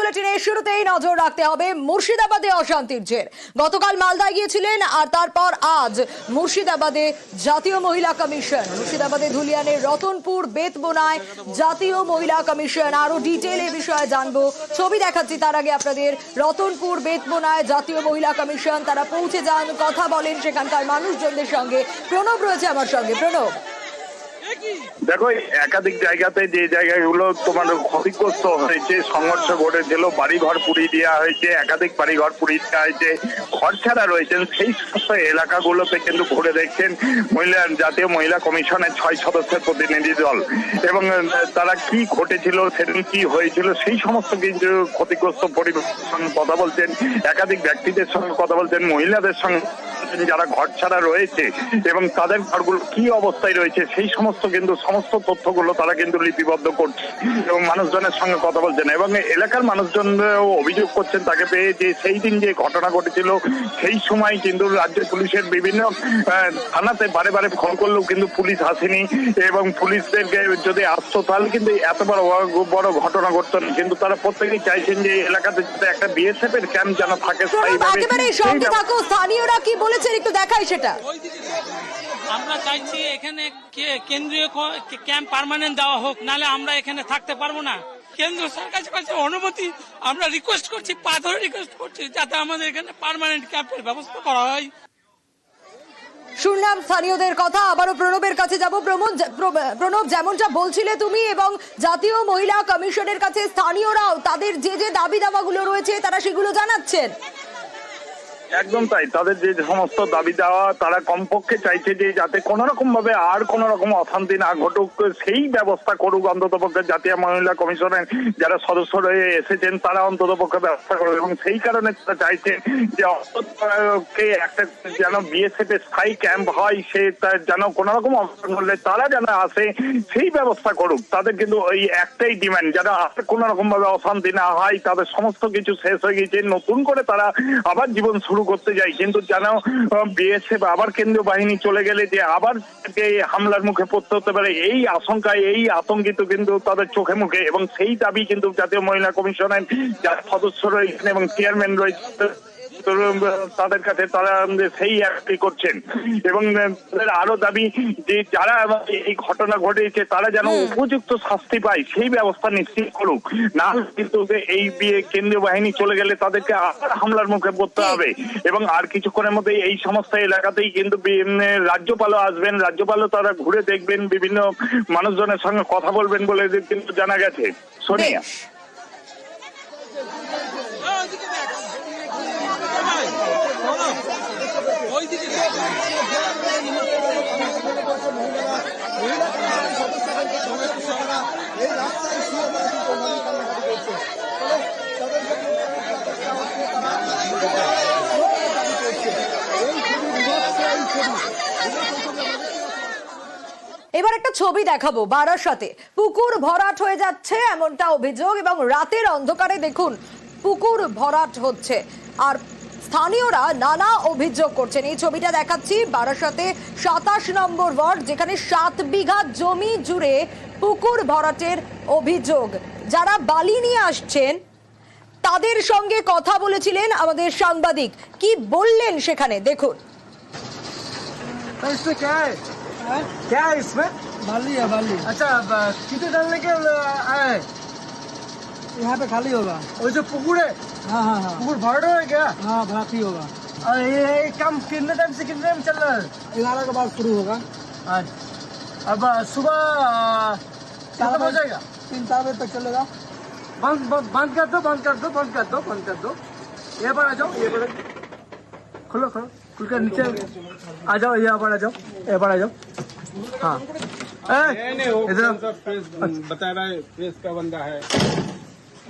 বুলেটিনে শুরুতেই নজর রাখতে হবে মুর্শিদাবাদে অশান্তির জের। গতকাল মালদায় গিয়েছিলেন আর তারপর আজ মুর্শিদাবাদে জাতীয় মহিলা কমিশন। মুর্শিদাবাদে ধুলিয়ানের রতনপুর বেতবোনায় জাতীয় মহিলা কমিশন। আরো ডিটেল এই বিষয়ে জানবো, ছবি দেখাচ্ছি তার আগে আপনাদের। রতনপুর বেতবোনায় জাতীয় মহিলা কমিশন, তারা পৌঁছে যান, কথা বলেন সেখানকার মানুষজনদের সঙ্গে। প্রণব রয়েছে আমার সঙ্গে। প্রণব, দেখো একাধিক জায়গাতে যে জায়গাগুলো তোমার ক্ষতিগ্রস্ত হয়েছে, সংঘর্ষ ঘটেছিল, বাড়িঘর পুড়িয়ে দেওয়া হয়েছে, একাধিক বাড়িঘর পুড়িয়ে দেওয়া হয়েছে, ঘর ছাড়া রয়েছেন, সেই সমস্ত এলাকাগুলোতে কিন্তু ঘুরে দেখছেন জাতীয় মহিলা কমিশনের 6 সদস্যের প্রতিনিধি দল। এবং তারা কি ঘটেছিল, সেদিন কি হয়েছিল, সেই সমস্ত কিছু ক্ষতিগ্রস্ত পরিবেশের সঙ্গে কথা বলছেন, একাধিক ব্যক্তিদের সঙ্গে কথা বলছেন, মহিলাদের সঙ্গে যারা ঘর ছাড়া রয়েছে এবং তাদের ঘরগুলো কি অবস্থায় রয়েছে সেই সমস্ত তথ্যগুলো তারা কিন্তু লিপিবদ্ধ করছে এবং মানুষজনের সঙ্গে কথা বলছেন। এবং এলাকার মানুষজন অভিযোগ করছেন তাকে পেয়ে যে সেই দিন যে ঘটনা ঘটেছিল সেই সময় কিন্তু রাজ্য পুলিশের বিভিন্ন থানাতে বারে বারে ফোন করলেও কিন্তু পুলিশ আসেনি এবং পুলিশদেরকে যদি আসতো তাহলে কিন্তু এত বড় ঘটনা ঘটতো না। কিন্তু তারা প্রত্যেকেই চাইছেন যে এলাকাতে একটা বিএসএফ এর ক্যাম্প যেন থাকে। স্থানীয়রা কি বলেছেন একটু দেখাই সেটা। আমরা চাইছি এখানে কেন্দ্রীয় ক্যাম্প পার্মানেন্ট দেওয়া হোক, নালে আমরা এখানে থাকতে পারবো না। কেন্দ্র সরকারের কাছে অনুমতি আমরা রিকোয়েস্ট করছি, পা ধরে রিকোয়েস্ট করছি যাতে আমাদের এখানে পার্মানেন্ট ক্যাম্পের ব্যবস্থা করা হয়। শুনলাম স্থানীয়দের কথা, আবারও প্রণবের কাছে যাব। প্রণব, যেমনটা বলছিলে তুমি, এবং জাতীয় মহিলা কমিশনের কাছে স্থানীয়রাও তাদের যে যে দাবি দাওয়াগুলো রয়েছে তারা সেগুলো জানাচ্ছেন। একদম তাই, তাদের যে সমস্ত দাবি দেওয়া তারা কমপক্ষে চাইছে যে যাতে কোন রকম ভাবে আর কোন রকম অশান্তি না ঘটুক সেই ব্যবস্থা করুক। অন্ততপক্ষে জাতীয় মহিলা কমিশনের যারা সদস্য রয়ে এসেছেন তারা অন্ততপক্ষে ব্যবস্থা করুক এবং সেই কারণে তারা চাইছেন যে একটা যেন বিএসএফ এর স্থায়ী ক্যাম্প হয়, সে যেন কোন রকম অশান্তি হলে তারা যেন আসে সেই ব্যবস্থা করুক। তাদের কিন্তু ওই একটাই ডিমান্ড, যেন কোন রকম ভাবে অশান্তি না হয়। তাদের সমস্ত কিছু শেষ হয়ে গেছে, নতুন করে তারা আবার জীবন শুরু করতে যাই, কিন্তু যেন বিএসএফ আবার কেন্দ্রীয় বাহিনী চলে গেলে যে আবার হামলার মুখে পড়তে হতে পারে এই আশঙ্কায়, এই আতঙ্কিত কিন্তু তাদের চোখে মুখে। এবং সেই দাবি কিন্তু জাতীয় মহিলা কমিশনের যারা সদস্য রয়েছেন এবং চেয়ারম্যান রয়েছে তাদের কাছে তারা সেই একটি করছেন। এবং তাদের আরো দাবি যে যারা এই ঘটনা ঘটেছে তারা যেন উপযুক্ত শাস্তি পায় সেই ব্যবস্থা নিশ্চিত করুক, না কিন্তু এই কেন্দ্রীয় বাহিনী চলে গেলে তাদেরকে আবার হামলার মুখে পড়তে হবে। এবং আর কিছুক্ষণের মধ্যে এই সমস্ত এলাকাতেই কিন্তু রাজ্যপালও আসবেন, রাজ্যপালও তারা ঘুরে দেখবেন, বিভিন্ন মানুষজনের সঙ্গে কথা বলবেন বলে কিন্তু জানা গেছে। সোনিয়া, এবার একটা ছবি দেখাবো। বারাসাতে পুকুর ভরাট হয়ে যাচ্ছে এমনটা অভিযোগ, এবং রাতের অন্ধকারে দেখুন পুকুর ভরাট হচ্ছে আর স্থানীয়রা নানা অভিযোগ করছেন। এই ছবিটা দেখাচ্ছি বারাসাতে 27 নম্বর ওয়ার্ড, যেখানে 7 বিঘা জমি জুড়ে পুকুর ভরাটের অভিযোগ। যারা বালি নিয়ে আসছেন তাদের সঙ্গে কথা বলেছিলেন আমাদের সাংবাদিক, কি বললেন সেখানে দেখুন। क्या है इसमें? बाली है, बाली। अच्छा, कितने डालने के आए? यहाँ पे खाली होगा। और जो पुकुर है, हाँ हाँ हाँ, पुकुर भर रहे है क्या? हाँ, भराती होगा। और ये काम कितने टाइम से कितने टाइम चल रहा है? 11 के बाद शुरू होगा। आज अब सुबह 4 बजे जाएगा, 3-4 बजे तक चलेगा। बंद कर दो, बंद कर दो, बंद कर दो, बंद कर दो। ये पर आ जाओ, ये पर खोलो, खोलो, खुल कर नीचे आ जाओ, ये पर आ जाओ, ये पर आ जाओ। हाँ, इधर बता रहा है प्रेस का बंदा है।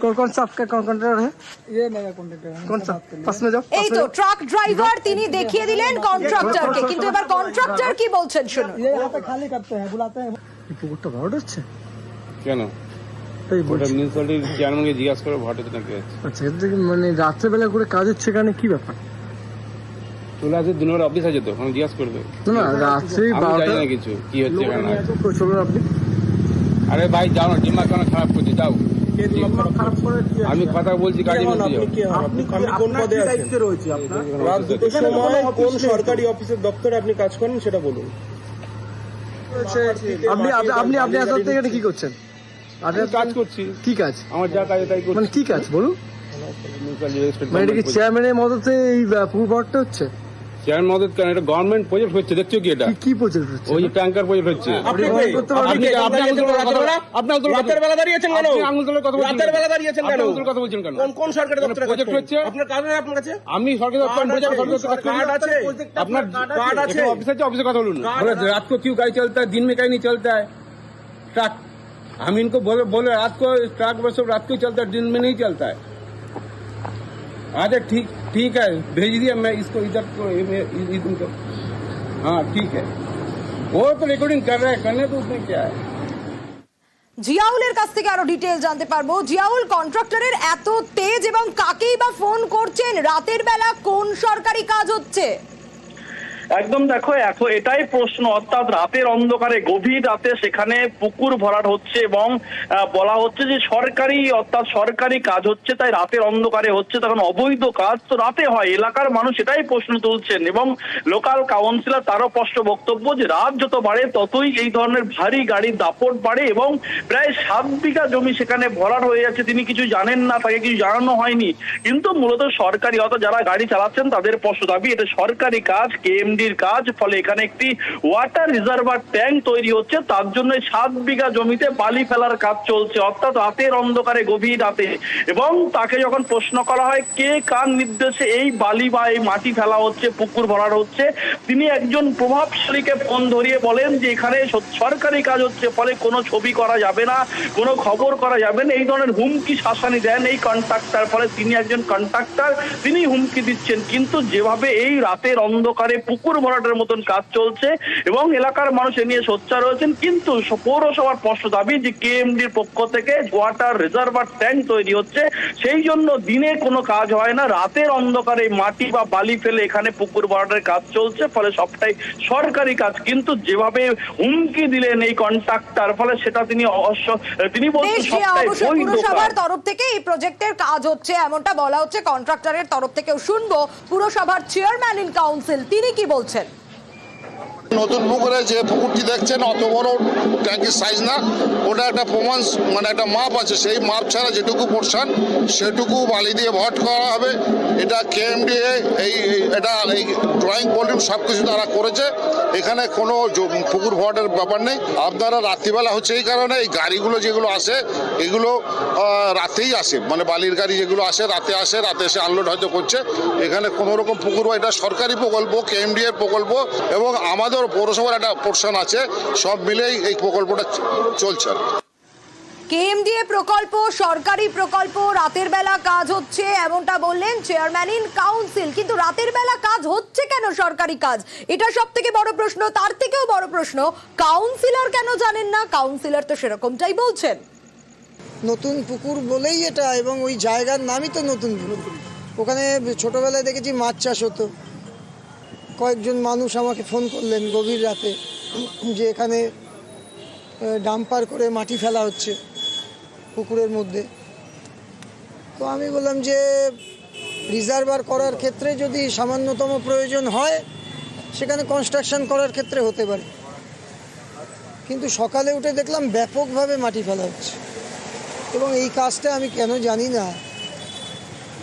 कौन सा आपका कॉन्ट्रैक्टर है? ये मेरा कॉन्ट्रैक्टर है। कौन सा? पास में जाओ। এই তো ট্রাক ড্রাইভার, তিনি দেখিয়ে দিলেন কন্ট্রাক্টরকে, কিন্তু এবার কন্ট্রাক্টর কি বলছেন শুনুন। ये यहाँ पे खाली करते हैं, बुलाते हैं। পুকুরটা ভরাট হচ্ছে কেন? তাই ওটা মিউনিসিপালিটির চেয়ারম্যানকে জিজ্ঞাসা করে ভরাট নাকি আছে। আচ্ছা, এটা মানে রাত্রেবেলা করে কাজ হচ্ছে, এখানে কি ব্যাপার? চলে আসে 2 নম্বর অফিস আছে তো, ওখানে জিজ্ঞাসা করবে। না রাত্রে আমি জানি না কিছু কি হচ্ছে এখানে। আপনি আরে ভাই যাও না, দিমাগ কেন খারাপ করছে, যাও। খারাপ করে কি আছে? আমি কথা বলছি কাজে আপনি কোন পদে দায়িত্বে রয়েছে আপনার? রাত দুটোর সময় কোন সরকারি অফিসের দপ্তরে আপনি কাজ করেন সেটা বলুন। আপনি আপনি আপনি এত থেকে কি করছেন? আমি কাজ করছি, কি কাজ? আমার যা কাজ তাই করছি। মানে কি কাজ বলুন? মানে এটা কি চেয়ারম্যানের মদতে এই পুকুর ভরাটটা হচ্ছে? চেয়ারম্যান মদত কেন, এটা গভর্নমেন্ট প্রজেক্ট হচ্ছে, দেখছো কি এটা? কি প্রজেক্ট হচ্ছে? ওই ট্যাঙ্কার প্রজেক্ট হচ্ছে। আপনি করতে পারবেন? আপনি আঙুল তোলার কথা বলা? আপনি আঙুল তোলার রাতের বেলা দাঁড়িয়েছেন কেন? আপনি আঙুল তোলার কথা বলছেন রাতের বেলা দাঁড়িয়েছেন কেন? আপনি আঙুল তোলার কথা বলছেন কেন? কোন সরকারি দপ্তরে প্রজেক্ট হচ্ছে? আপনার কার্ড আছে আপনার কাছে? আমি সরকারি দপ্তর কার্ড আছে? আপনার कार्ड আছে? ऑफिस है, ऑफिस কথা বলুন। रात को क्यों गाड़ी चलता है, दिन में कहीं नहीं चलता है ट्रक? हम इनको बोले रात को ट्रक बस सब रात को चलता है, दिन में नहीं चलता है। अच्छा ठीक है, भेज दिया मैं इसको इधर को इनको। हाँ ठीक है, वो तो रिकॉर्डिंग कर रहे हैं, करने तो उसमें क्या है। জিয়াউলের কাছ থেকে আরো ডিটেল জানতে পারবো। জিয়াউল, কন্ট্রাক্টরের এত তেজ এবং কাকেই বা ফোন করছেন? রাতের বেলা কোন সরকারি কাজ হচ্ছে? একদম দেখো, এখন এটাই প্রশ্ন, অর্থাৎ রাতের অন্ধকারে গভীর রাতে সেখানে পুকুর ভরাট হচ্ছে এবং বলা হচ্ছে যে সরকারি, অর্থাৎ সরকারি কাজ হচ্ছে, তাই রাতের অন্ধকারে হচ্ছে, তখন অবৈধ কাজ তো রাতে হয়। এলাকার মানুষ এটাই প্রশ্ন তুলছেন এবং লোকাল কাউন্সিলর তারও স্পষ্ট বক্তব্য যে রাত যত বাড়ে ততই এই ধরনের ভারী গাড়ির দাপট বাড়ে এবং প্রায় 7 বিঘা জমি সেখানে ভরাট হয়ে যাচ্ছে। তিনি কিছু জানেন না, তাকে কিছু জানানো হয়নি, কিন্তু মূলত সরকারি, অর্থাৎ যারা গাড়ি চালাচ্ছেন তাদের স্পষ্ট দাবি এটা সরকারি কাজ, কেএমডির কাজ। ফলে এখানে একটি ওয়াটার রিজার্ভার ট্যাঙ্ক তৈরি হচ্ছে, তার জন্য 7 বিঘা জমিতে বালি ফেলার কাজ চলছে, অর্থাৎ রাতের অন্ধকারে গভীর রাতে। এবং তাকে যখন প্রশ্ন করা হয় কে কার নির্দেশে এই বালি বা এই মাটি ফেলা হচ্ছে, পুকুর ভরাট হচ্ছে, তিনি একজন প্রভাবশালীকে ফোন ধরিয়ে বলেন যে এখানে সরকারি কাজ হচ্ছে, ফলে কোনো ছবি করা যাবে না, কোনো খবর করা যাবে না, এই ধরনের হুমকি শাসানি দেন এই কন্ট্রাক্টর। ফলে তিনি একজন কন্ট্রাক্টর, তিনি হুমকি দিচ্ছেন। কিন্তু যেভাবে এই রাতের অন্ধকারে পুকুর ভরাটের মতন কাজ চলছে এবং এলাকার মানুষ এ নিয়ে সোচ্চার রয়েছেন, কিন্তু পৌরসভার স্পষ্ট দাবি যে কেএমডির পক্ষ থেকে ওয়াটার রিজার্ভার ট্যাঙ্ক তৈরি হচ্ছে, সেই জন্য দিনে কোনো কাজ হয় না, রাতের অন্ধকারে মাটি বা বালি ফেলে এখানে পুকুর ভরাটের কাজ চলছে, ফলে সবটাই সরকারি কাজ। কিন্তু যেভাবে হুমকি দিলেন এই কন্ট্রাক্টর, ফলে সেটা তিনি বলছেন সবটাই বৈধ পুরসভার কাজ। তরফ থেকে এই প্রজেক্টের কাজ হচ্ছে এমনটা বলা হচ্ছে, কন্ট্রাক্টরের তরফ থেকেও শুনবো পুরসভার চেয়ারম্যান ইন কাউন্সিল তিনি কি বলছেন। নতুন পুকুরে যে পুকুরটি দেখছেন অত বড় ট্যাঙ্কির সাইজ না, ওটা একটা প্রমাণ, মানে একটা মাপ আছে, সেই মাপ ছাড়া যেটুকু পোর্শন সেটুকু বালি দিয়ে ভরাট করা হবে। এটা কেএমডিএ এটা এই ড্রয়িং ভলিউম সব কিছু তারা করেছে, এখানে কোনো পুকুর ভরাটের ব্যাপার নেই। আপনারা রাত্রিবেলা হচ্ছে এই কারণে এই গাড়িগুলো যেগুলো আসে এগুলো রাতেই আসে, মানে বালির গাড়ি যেগুলো আসে রাতে এসে আনলোড হয়তো করছে। এখানে কোনো রকম পুকুর, এটা সরকারি প্রকল্প, কেএমডিএ প্রকল্প এবং আমাদের পৌরসভার একটা পোর্শন আছে, সব মিলেই এই প্রকল্পটা চলছে। কেএমডিএ প্রকল্প সরকারি প্রকল্প, রাতের বেলা কাজ হচ্ছে এমনটা বললেন চেয়ারম্যান ইন কাউন্সিল। কিন্তু রাতের বেলা কাজ হচ্ছে কেন সরকারি কাজ, এটা সব থেকে বড় প্রশ্ন। তার থেকেও বড় প্রশ্ন, কাউন্সিলর কেন জানেন না? কাউন্সিলর তো সেরকমটাই বলছেন। নতুন পুকুর বলেই এটা, এবং ওই জায়গার নামই তো নতুন পুকুর। ওখানে ছোটবেলায় দেখেছি মাছ চাষ হতো। কয়েকজন মানুষ আমাকে ফোন করলেন গভীর রাতে যে এখানে ডাম্পার করে মাটি ফেলা হচ্ছে পুকুরের মধ্যে। তো আমি বললাম যে রিজার্ভার করার ক্ষেত্রে যদি সামান্যতম প্রয়োজন হয় সেখানে কনস্ট্রাকশন করার ক্ষেত্রে হতে পারে, কিন্তু সকালে উঠে দেখলাম ব্যাপকভাবে মাটি ফেলা হচ্ছে। এবং এই কাজটা আমি কেন জানি না,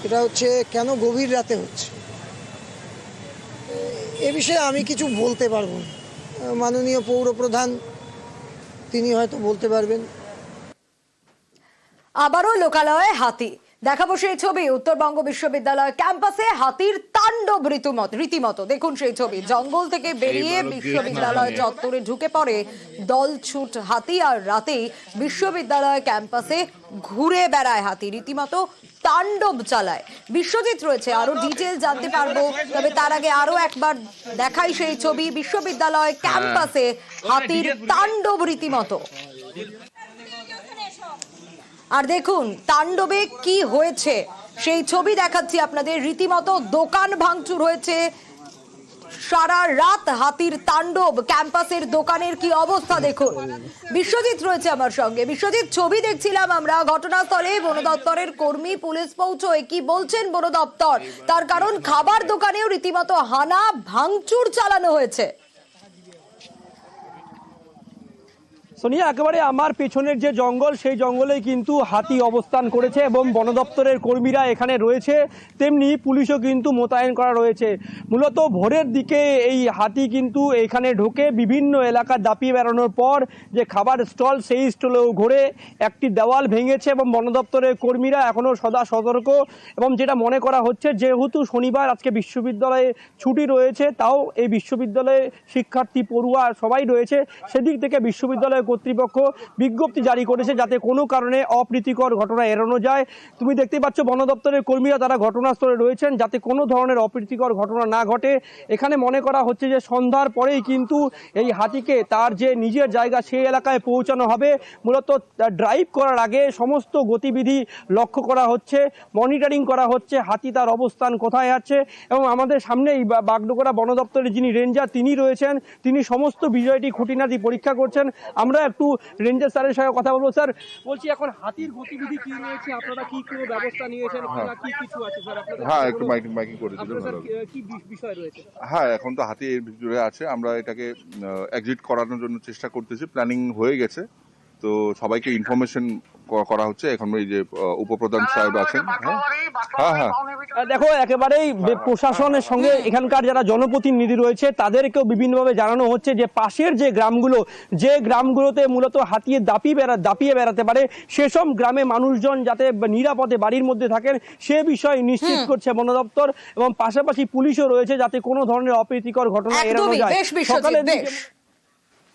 এটা হচ্ছে কেন গভীর রাতে হচ্ছে এ বিষয়ে আমি কিছু বলতে পারবো না। মাননীয় পৌরপ্রধান তিনি হয়তো বলতে পারবেন। আবারও লোকালয়ে হাতি দেখাবো সেই ছবি। উত্তরবঙ্গ বিশ্ববিদ্যালয় ক্যাম্পাসে হাতির তাণ্ডব রীতিমতো দেখুন সেই ছবি। জঙ্গল থেকে বেরিয়ে বিশ্ববিদ্যালয় চত্বরে ঢুকে পড়ে দলছুট হাতি, আর রাতেই বিশ্ববিদ্যালয় ক্যাম্পাসে ঘুরে বেড়ায় হাতি, রীতিমতো তাণ্ডব চালায়। বিশ্বজিৎ রয়েছে, আরো ডিটেল জানতে পারবো, তবে তার আগে আরো একবার দেখাই সেই ছবি। বিশ্ববিদ্যালয় ক্যাম্পাসে হাতির তাণ্ডব রীতিমতো। আর দেখুন তাণ্ডবে কি হয়েছে সেই ছবি দেখাচ্ছি আপনাদের। রীতিমতো দোকান ভাঙচুর হয়েছে, সারা রাত হাতির তাণ্ডব, ক্যাম্পাসের দোকানের কি অবস্থা দেখুন। বিশ্বজিৎ রয়েছে আমার সঙ্গে। বিশ্বজিৎ, ছবি দেখছিলাম আমরা ঘটনাস্থলে, বন দপ্তরের কর্মী পুলিশ পৌঁছয়। কি বলছেন বন দপ্তর? তার কারণ খাবার দোকানেও রীতিমতো হানা ভাঙচুর চালানো হয়েছে। সোনিয়া, একেবারে আমার পেছনের যে জঙ্গল, সেই জঙ্গলেই কিন্তু হাতি অবস্থান করেছে এবং বন দপ্তরের কর্মীরা এখানে রয়েছে, তেমনি পুলিশও কিন্তু মোতায়েন করা রয়েছে। মূলত ভোরের দিকে এই হাতি কিন্তু এখানে ঢোকে, বিভিন্ন এলাকা দাপিয়ে বেড়ানোর পর যে খাবার স্টল, সেই স্টলেও ঘুরে একটি দেওয়াল ভেঙেছে এবং বন দপ্তরের কর্মীরা এখনও সদা সতর্ক। এবং যেটা মনে করা হচ্ছে, যেহেতু শনিবার আজকে বিশ্ববিদ্যালয়ে ছুটি রয়েছে, তাও এই বিশ্ববিদ্যালয়ে শিক্ষার্থী, পড়ুয়া সবাই রয়েছে, সেদিক থেকে বিশ্ববিদ্যালয় কর্তৃপক্ষ বিজ্ঞপ্তি জারি করেছে যাতে কোনো কারণে অপ্রীতিকর ঘটনা এড়ানো যায়। তুমি দেখতে পাচ্ছ বন দপ্তরের কর্মীরা তারা ঘটনাস্থলে রয়েছেন যাতে কোনো ধরনের অপ্রীতিকর ঘটনা না ঘটে। এখানে মনে করা হচ্ছে যে সন্ধ্যার পরেই কিন্তু এই হাতিকে তার যে নিজের জায়গা সেই এলাকায় পৌঁছানো হবে। মূলত ড্রাইভ করার আগে সমস্ত গতিবিধি লক্ষ্য করা হচ্ছে, মনিটরিং করা হচ্ছে, হাতি তার অবস্থান কোথায় আছে। এবং আমাদের সামনেই বাগডোগরা বন দপ্তরের যিনি রেঞ্জার তিনি রয়েছেন, তিনি সমস্ত বিষয়টি খুঁটিনাটি পরীক্ষা করছেন। আমরা একটু রেঞ্জার স্যারের সঙ্গে কথা বলবো। স্যার, বলছি এখন হাতির গতিবিধি কি রয়েছে, আপনারা কি কোনো ব্যবস্থা নিয়েছেন, কি কিছু আছে স্যার আপনাদের? হ্যাঁ, একটু মাইকিং করে দিলে ভালো হবে। কি বিষয় রয়েছে? হ্যাঁ, এখন তো হাতি এর ভিতরে আছে, আমরা এটাকে এক্সিট করানোর জন্য চেষ্টা করতেছি, প্ল্যানিং হয়ে গেছে, তো সবাইকে ইনফরমেশন করা হচ্ছে। এখন এই যে উপপ্রধান সাহেব আছেন, হ্যাঁ হ্যাঁ দেখো, একেবারেই প্রশাসনের সঙ্গে এখানকার যারা জনপ্রতিনিধি রয়েছে তাদেরকেও বিভিন্নভাবে জানানো হচ্ছে যে পাশের যে গ্রামগুলো, যে গ্রামগুলোতে মূলত হাতিয়ে দাপিয়ে বেড়াতে পারে, সেসব গ্রামে মানুষজন যাতে নিরাপদে বাড়ির মধ্যে থাকেন সে বিষয় নিশ্চিত করছে বন দপ্তর। এবং পাশাপাশি পুলিশও রয়েছে যাতে কোনো ধরনের অপ্রীতিকর ঘটনা এড়ানো যায়। বেশ বিশ্বজিৎ, বেশ।